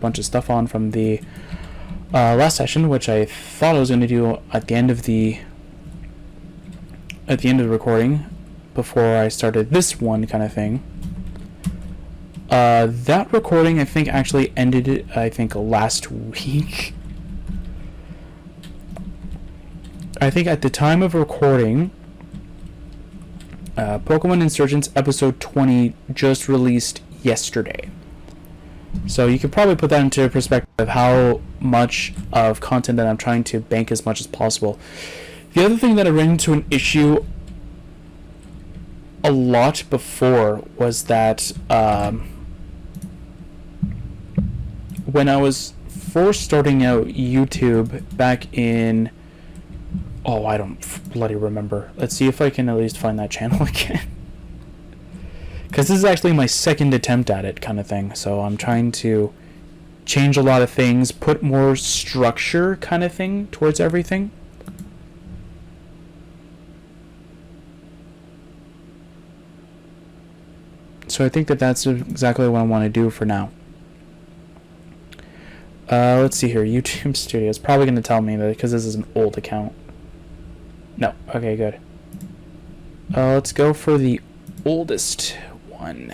bunch of stuff on from the last session, which I thought I was going to do at the end of the recording before I started this one kind of thing. That recording, I think, actually ended, I think, last week. I think at the time of recording, Pokemon Insurgents episode 20 just released yesterday. So you could probably put that into perspective of how much of content that I'm trying to bank as much as possible. The other thing that I ran into an issue a lot before was that when I was first starting out YouTube back in... Oh, I don't bloody remember. Let's see if I can at least find that channel again. Because this is actually my second attempt at it kind of thing. So I'm trying to change a lot of things, put more structure kind of thing towards everything. So I think that that's exactly what I want to do for now. Let's see here. YouTube Studio is probably going to tell me that because this is an old account. No. Okay, good. Let's go for the oldest one.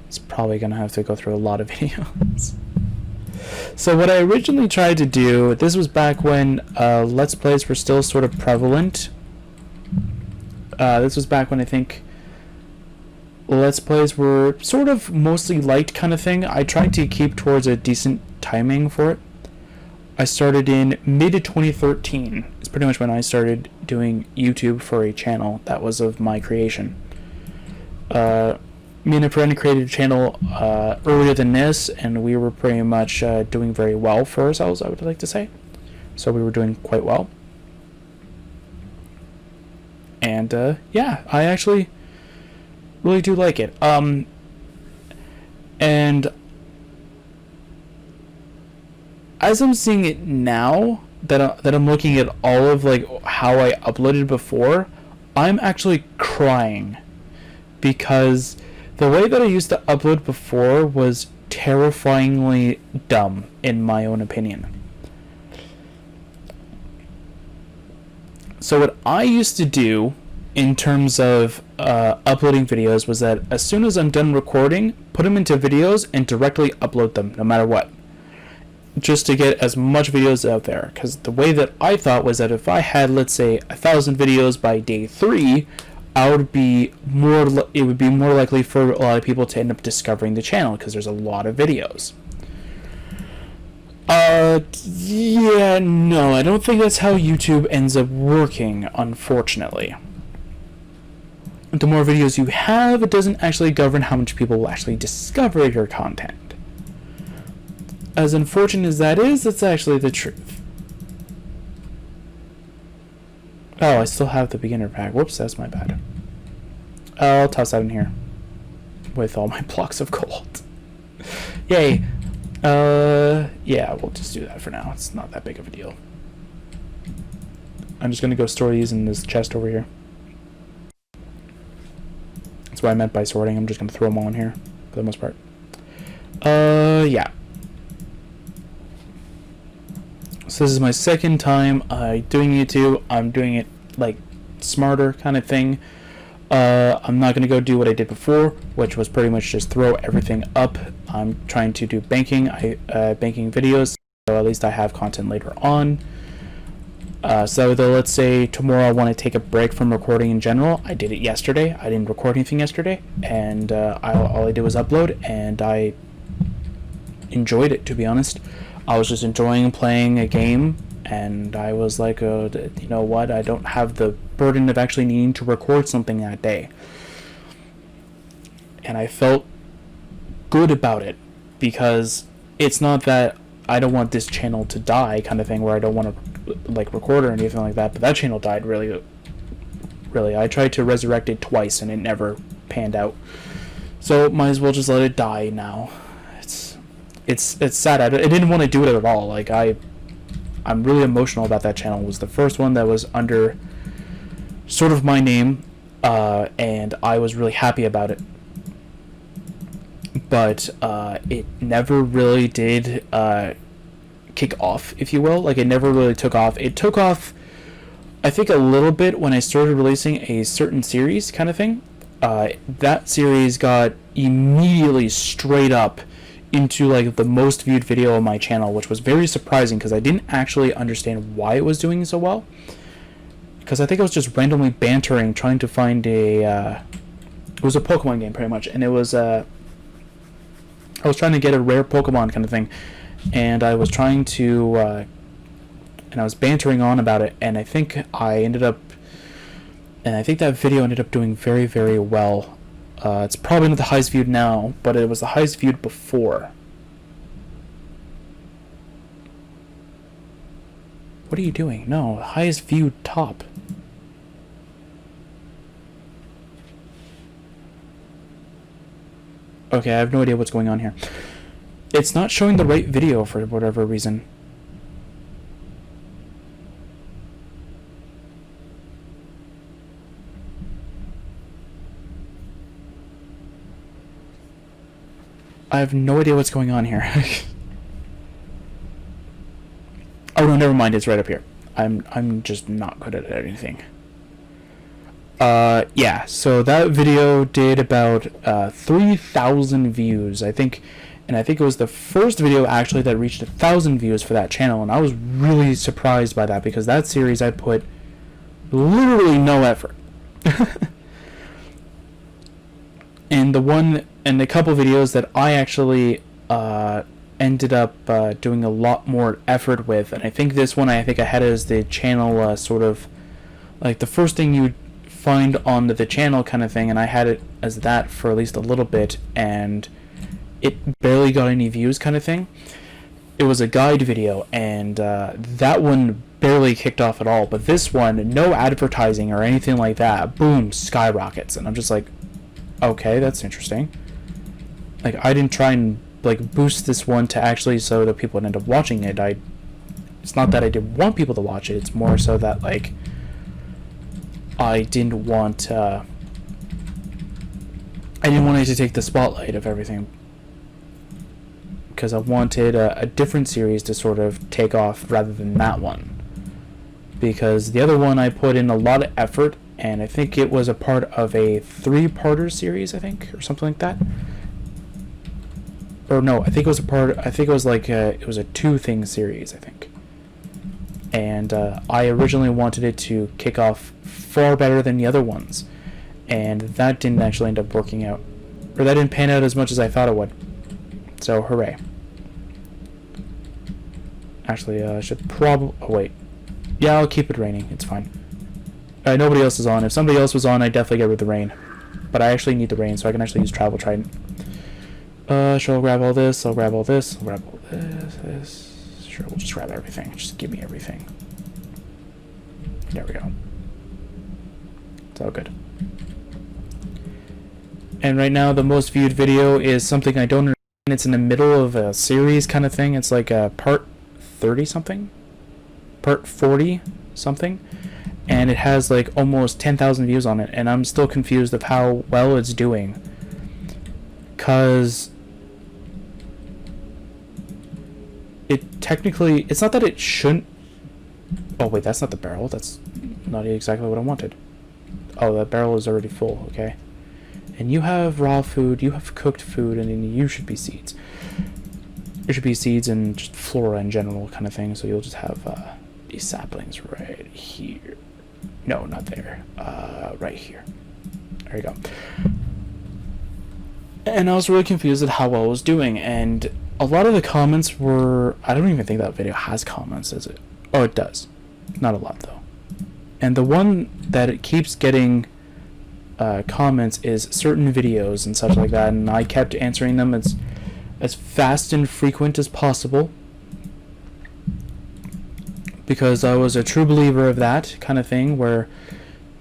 It's probably going to have to go through a lot of videos. So what I originally tried to do, this was back when Let's Plays were still sort of prevalent. This was back when I think Let's Plays were sort of mostly liked kind of thing. I tried to keep towards a decent timing for it. I started in mid-2013. It's pretty much when I started doing YouTube for a channel that was of my creation. Me and a friend created a channel earlier than this, and we were pretty much doing very well for ourselves, I would like to say. So we were doing quite well. And yeah, I actually really do like it. And as I'm seeing it now, that I'm looking at all of like how I uploaded before, I'm actually crying because the way that I used to upload before was terrifyingly dumb, in my own opinion. So what I used to do in terms of uploading videos was that as soon as I'm done recording, put them into videos and directly upload them, no matter what. Just to get as much videos out there. Because the way that I thought was that if I had, let's say, 1,000 videos by day 3, it would be more likely for a lot of people to end up discovering the channel, because there's a lot of videos. Yeah, no, I don't think that's how YouTube ends up working, unfortunately. The more videos you have, it doesn't actually govern how much people will actually discover your content. As unfortunate as that is, that's actually the truth. Oh, I still have the beginner pack. Whoops, that's my bad. I'll toss that in here with all my blocks of gold. Yay. Yeah, we'll just do that for now. It's not that big of a deal. I'm just going to go store these in this chest over here. That's what I meant by sorting. I'm just going to throw them all in here for the most part. Yeah. So this is my second time doing YouTube. I'm doing it like smarter kind of thing. I'm not going to go do what I did before, which was pretty much just throw everything up. I'm trying to do banking videos, so at least I have content later on. So though, let's say tomorrow I want to take a break from recording in general. I did it yesterday. I didn't record anything yesterday, and all I did was upload, and I enjoyed it, to be honest. I was just enjoying playing a game, and I was like, you know what, I don't have the burden of actually needing to record something that day. And I felt good about it, because it's not that I don't want this channel to die kind of thing, where I don't want to like record or anything like that, but that channel died really. I tried to resurrect it twice, and it never panned out. So might as well just let it die now. It's sad. I didn't want to do it at all. Like I'm really emotional about that channel. It was the first one that was under sort of my name, and I was really happy about it. but it never really did kick off, if you will. Like, it never really took off. It took off, I think, a little bit when I started releasing a certain series kind of thing. That series got immediately straight up into like the most viewed video on my channel, which was very surprising because I didn't actually understand why it was doing so well. Because I think I was just randomly bantering, trying to find a it was a Pokemon game pretty much, and it was I was trying to get a rare Pokemon kind of thing, and I was trying to and I was bantering on about it, and I think that video ended up doing very, very well. It's probably not the highest viewed now, but it was the highest viewed before. What are you doing? No, highest viewed top. Okay, I have no idea what's going on here. It's not showing the right video for whatever reason. I have no idea what's going on here. Oh no, never mind. It's right up here. I'm just not good at anything. Yeah. So that video did about 3,000 views, I think, and I think it was the first video actually that reached 1,000 views for that channel, and I was really surprised by that because that series I put literally no effort. And the couple videos that I actually ended up doing a lot more effort with, and I think this one I had it as the channel sort of like the first thing you find on the channel kind of thing, and I had it as that for at least a little bit, and it barely got any views kind of thing. It was a guide video, and that one barely kicked off at all, but this one, no advertising or anything like that, boom, skyrockets, and I'm just like, okay, that's interesting. Like, I didn't try and like boost this one to actually so that people would end up watching it. It's not that I didn't want people to watch it, it's more so that like I didn't want it to take the spotlight of everything, because I wanted a different series to sort of take off rather than that one, because the other one I put in a lot of effort, and I think it was a part of a 3-parter series, I think, or something like that. Or no, I think it was a 2-thing series, I think. And I originally wanted it to kick off far better than the other ones, and that didn't actually end up working out, or that didn't pan out as much as I thought it would. So hooray. Actually, I should probably... Oh, wait. Yeah, I'll keep it raining. It's fine. Nobody else is on. If somebody else was on, I'd definitely get rid of the rain. But I actually need the rain, so I can actually use Travel Trident. Sure, I'll grab all this. I'll grab all this. I'll grab all this. Sure, we'll just grab everything. Just give me everything. There we go. It's all good. And right now, the most viewed video is something I don't understand. It's in the middle of a series kind of thing. It's like a part 30-something? Part 40-something? And it has like almost 10,000 views on it, and I'm still confused of how well it's doing. Cause it technically, it's not that it shouldn't. Oh wait, that's not the barrel. That's not exactly what I wanted. Oh, that barrel is already full. Okay. And you have raw food, you have cooked food, and then you should be seeds. There should be seeds and just flora in general kind of thing. So you'll just have these saplings right here. No, not there. Right here. There you go. And I was really confused at how well it was doing. And a lot of the comments were... I don't even think that video has comments, does it? Oh, it does. Not a lot, though. And the one that it keeps getting comments is certain videos and such like that. And I kept answering them as fast and frequent as possible, because I was a true believer of that kind of thing, where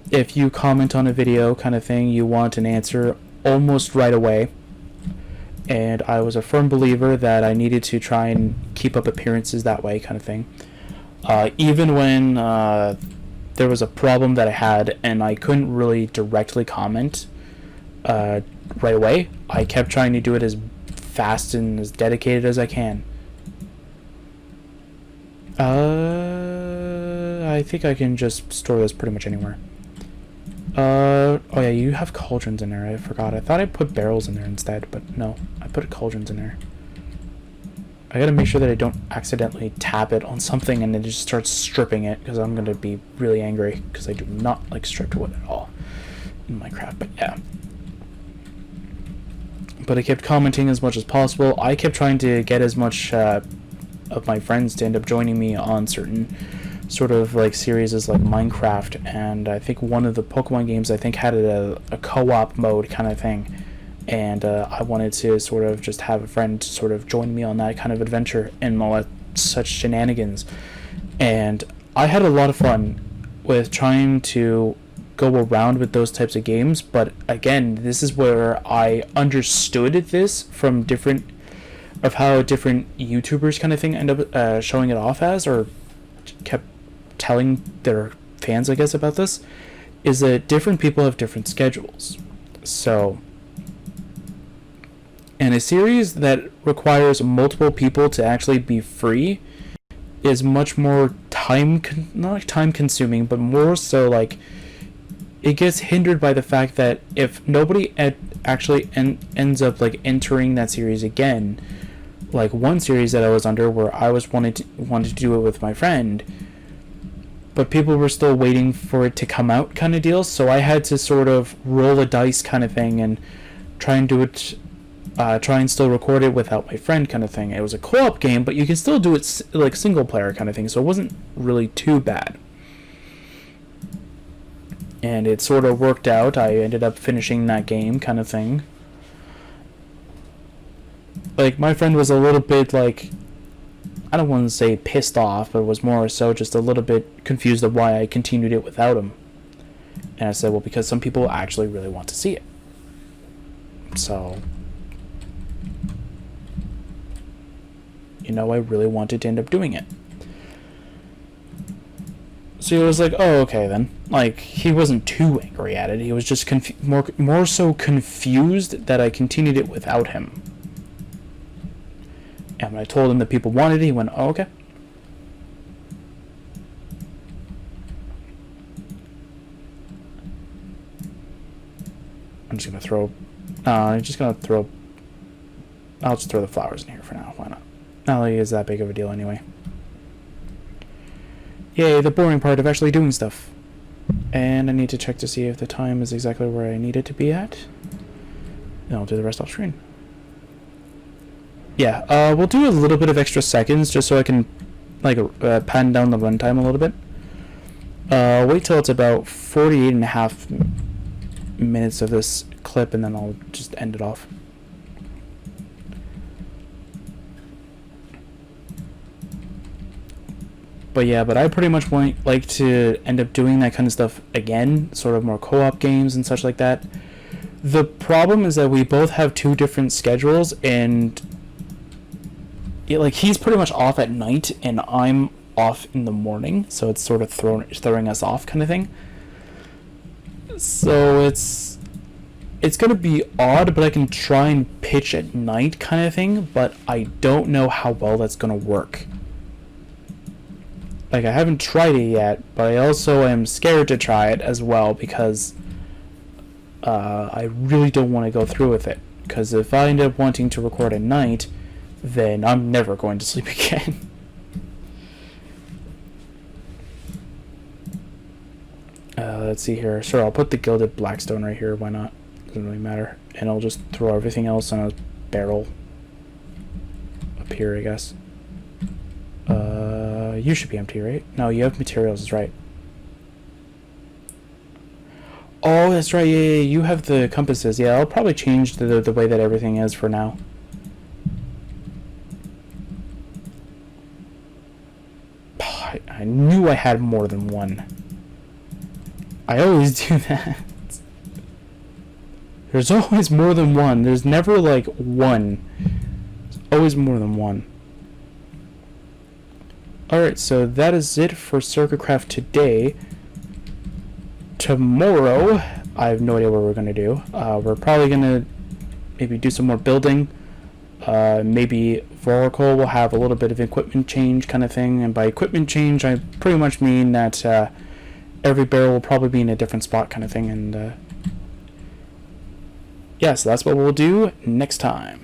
if you comment on a video kind of thing, you want an answer almost right away. And I was a firm believer that I needed to try and keep up appearances that way kind of thing. Even when there was a problem that I had and I couldn't really directly comment right away, I kept trying to do it as fast and as dedicated as I can. I think I can just store this pretty much anywhere. Oh yeah, you have cauldrons in there. I forgot. I thought I put barrels in there instead, but no, I put cauldrons in there. I gotta make sure that I don't accidentally tap it on something and then it just starts stripping it, because I'm gonna be really angry, because I do not like stripped wood at all in Minecraft. But yeah. But I kept commenting as much as possible. I kept trying to get as much of my friends to end up joining me on certain sort of like series as like Minecraft, and I think one of the Pokemon games I think had a co-op mode kind of thing, and I wanted to sort of just have a friend sort of join me on that kind of adventure and all that such shenanigans. And I had a lot of fun with trying to go around with those types of games, but again, this is where I understood this from of how different YouTubers kind of thing end up showing it off as, or kept telling their fans, I guess, about this, is that different people have different schedules. So, and a series that requires multiple people to actually be free is much more not time consuming, but more so like it gets hindered by the fact that if nobody actually ends up like entering that series again, like one series that I was under where I was wanted to do it with my friend, but people were still waiting for it to come out kind of deal, so I had to sort of roll a dice kind of thing and try and do it, try and still record it without my friend kind of thing. It was a co-op game, but you can still do it like single player kind of thing, so it wasn't really too bad. And it sort of worked out. I ended up finishing that game kind of thing. Like, my friend was a little bit, like, I don't want to say pissed off, but was more so just a little bit confused of why I continued it without him. And I said, well, because some people actually really want to see it. So, you know, I really wanted to end up doing it. So he was like, oh, okay then. Like, he wasn't too angry at it. He was just more so confused that I continued it without him. And when I told him that people wanted it, he went, oh, okay. I'm just going to throw... I'll just throw the flowers in here for now. Why not? Not like it's that big of a deal anyway. Yay, the boring part of actually doing stuff. And I need to check to see if the time is exactly where I need it to be at. And I'll do the rest off screen. Yeah, we'll do a little bit of extra seconds just so I can like pan down the runtime a little bit. Wait till it's about 48.5 minutes of this clip, and then I'll just end it off. But yeah, I pretty much like to end up doing that kind of stuff again, sort of more co-op games and such like that. The problem is that we both have two different schedules, and like he's pretty much off at night and I'm off in the morning, so it's sort of throwing us off kind of thing. So it's gonna be odd, but I can try and pitch at night kind of thing, but I don't know how well that's gonna work. Like, I haven't tried it yet, but I also am scared to try it as well, because I really don't want to go through with it. Because if I end up wanting to record at night, then I'm never going to sleep again. Let's see here. Sure, I'll put the gilded blackstone right here. Why not? Doesn't really matter. And I'll just throw everything else in a barrel up here, I guess. You should be empty, right? No, you have materials, that's right. Oh, that's right, yeah, you have the compasses. Yeah, I'll probably change the way that everything is for now. I knew I had more than one. I always do that. There's always more than one. There's never, like, one. There's always more than one. Alright, so that is it for Sercacraft today. Tomorrow, I have no idea what we're going to do. We're probably going to maybe do some more building. Maybe Voracle will have a little bit of equipment change kind of thing, and by equipment change I pretty much mean that every barrel will probably be in a different spot kind of thing, and yeah, so that's what we'll do next time.